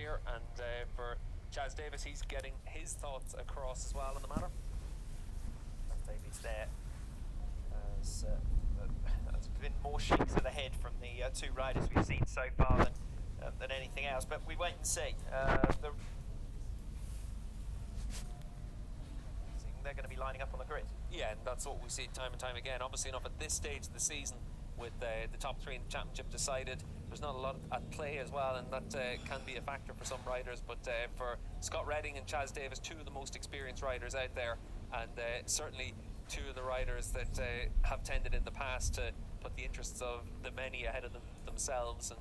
here, and for Chaz Davis, he's getting his thoughts across as well on the matter. Chaz Davis there. There's been more shakes of the head from the two riders we've seen so far than anything else, but we wait and see. They're going to be lining up on the grid. Yeah, and that's what we see time and time again. Obviously enough at this stage of the season, with the top three in the championship decided, there's not a lot at play as well, and that can be a factor for some riders. But for Scott Redding and Chaz Davis, two of the most experienced riders out there, and certainly two of the riders that have tended in the past to put the interests of the many ahead of themselves, and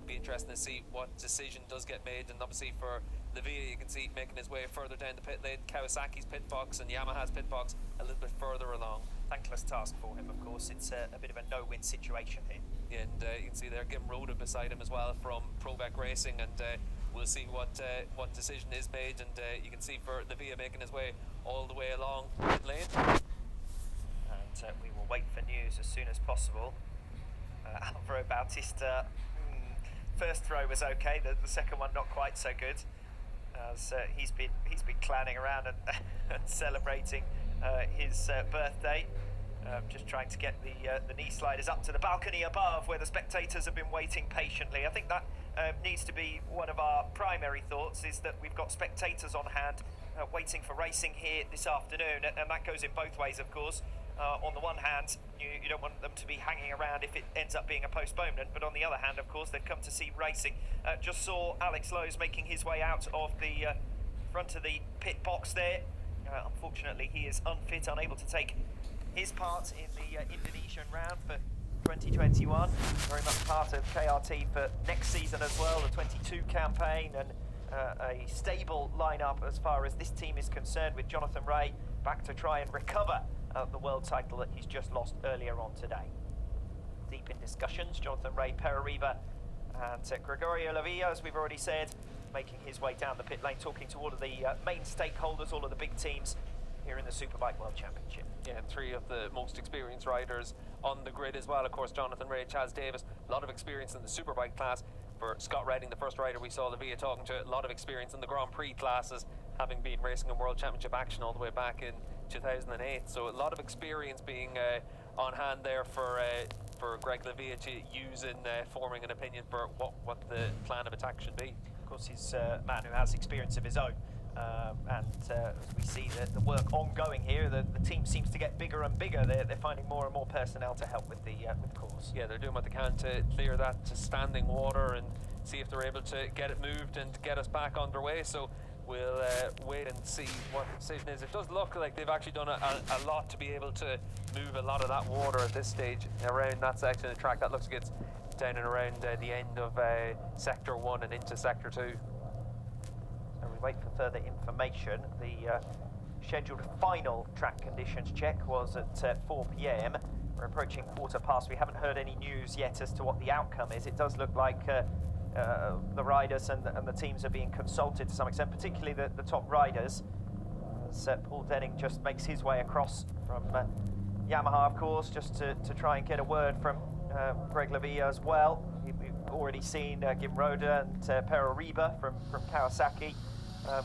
be interesting to see what decision does get made. And obviously for Lavia, you can see making his way further down the pit lane, Kawasaki's pit box and Yamaha's pit box a little bit further along. Thankless task for him, of course. It's a bit of a no-win situation here. Yeah, and you can see there Gim Rhoda beside him as well from Probec Racing, and we'll see what decision is made. And you can see for Lavia making his way all the way along pit lane. And we will wait for news as soon as possible. Alvaro Bautista, first throw was okay, the second one not quite so good. As he's been clowning around and celebrating his birthday, just trying to get the knee sliders up to the balcony above where the spectators have been waiting patiently. I think that needs to be one of our primary thoughts, is that we've got spectators on hand waiting for racing here this afternoon, and that goes in both ways, of course. On the one hand, you don't want them to be hanging around if it ends up being a postponement, but on the other hand, of course, they've come to see racing. Just saw Alex Lowe's making his way out of the front of the pit box there. Unfortunately, he is unfit, unable to take his part in the Indonesian round for 2021. Very much part of KRT for next season as well, the 22 campaign, and a stable lineup as far as this team is concerned, with Jonathan Rea back to try and recover the world title that he's just lost earlier on today. Deep in discussions, Jonathan Rea, Perariva and Gregorio Lavia, as we've already said, making his way down the pit lane, talking to all of the main stakeholders, all of the big teams here in the Superbike World Championship. Yeah, and three of the most experienced riders on the grid as well. Of course, Jonathan Rea, Chaz Davis, a lot of experience in the Superbike class. For Scott Redding, the first rider we saw Lavia talking to, a lot of experience in the Grand Prix classes, having been racing in World Championship action all the way back in 2008. So a lot of experience being on hand there for Greg Lavia to use in forming an opinion for what the plan of attack should be. Of course, he's a man who has experience of his own. And as we see the work ongoing here, the team seems to get bigger and bigger. They're finding more and more personnel to help with the course. Yeah, they're doing what they can to clear that to standing water and see if they're able to get it moved and get us back underway. So we'll wait and see what the decision is. It does look like they've actually done a lot to be able to move a lot of that water at this stage around that section of the track. That looks like it's down and around the end of Sector 1 and into Sector 2. So we wait for further information. The scheduled final track conditions check was at 4 p.m. We're approaching 1:15. We haven't heard any news yet as to what the outcome is. It does look like the riders and the teams are being consulted to some extent, particularly the top riders. As Paul Denning just makes his way across from Yamaha, of course, just to try and get a word from Greg Lavia as well. We've already seen Gim Rhoda and Perariva from Kawasaki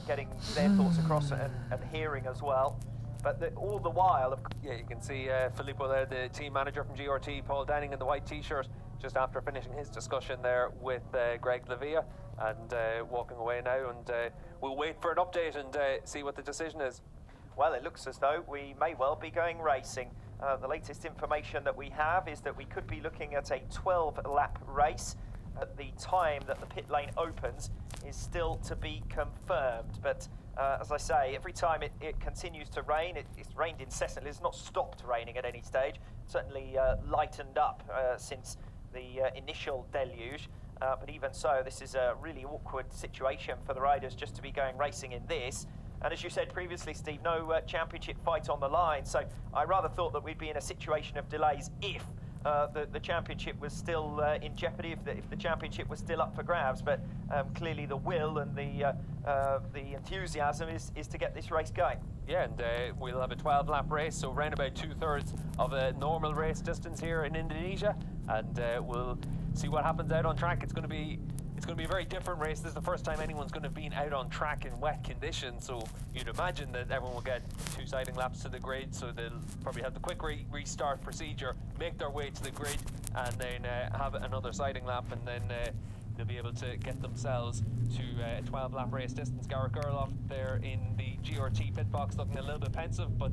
getting their thoughts across and hearing as well. But all the while, yeah, you can see Filippo there, the team manager from GRT, Paul Denning in the white t-shirt, just after finishing his discussion there with Greg Lavia, and walking away now, and we'll wait for an update and see what the decision is. Well, it looks as though we may well be going racing. The latest information that we have is that we could be looking at a 12-lap race. At the time that the pit lane opens is still to be confirmed, but as I say, every time it continues to rain, it's rained incessantly. It's not stopped raining at any stage. Certainly lightened up since the initial deluge, but even so, this is a really awkward situation for the riders just to be going racing in this. And as you said previously, Steve, no championship fight on the line, so I rather thought that we'd be in a situation of delays if the championship was still in jeopardy, if the championship was still up for grabs. But clearly the will and the enthusiasm is to get this race going. Yeah, and we'll have a 12-lap race, so around about 2/3 of a normal race distance here in Indonesia, and we'll see what happens out on track. It's going to be It's going to be a very different race. This is the first time anyone's going to have been out on track in wet conditions, so you'd imagine that everyone will get 2 sighting laps to the grid, so they'll probably have the quick restart procedure, make their way to the grid, and then have another sighting lap, and then they'll be able to get themselves to a 12-lap race distance. Garrett Gerloff there in the GRT pit box looking a little bit pensive, but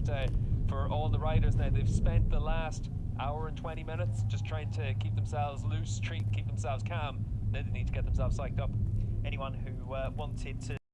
for all the riders now, they've spent the last hour and 20 minutes just trying to keep themselves loose, keep themselves calm. They need to get themselves psyched up. Anyone who wanted to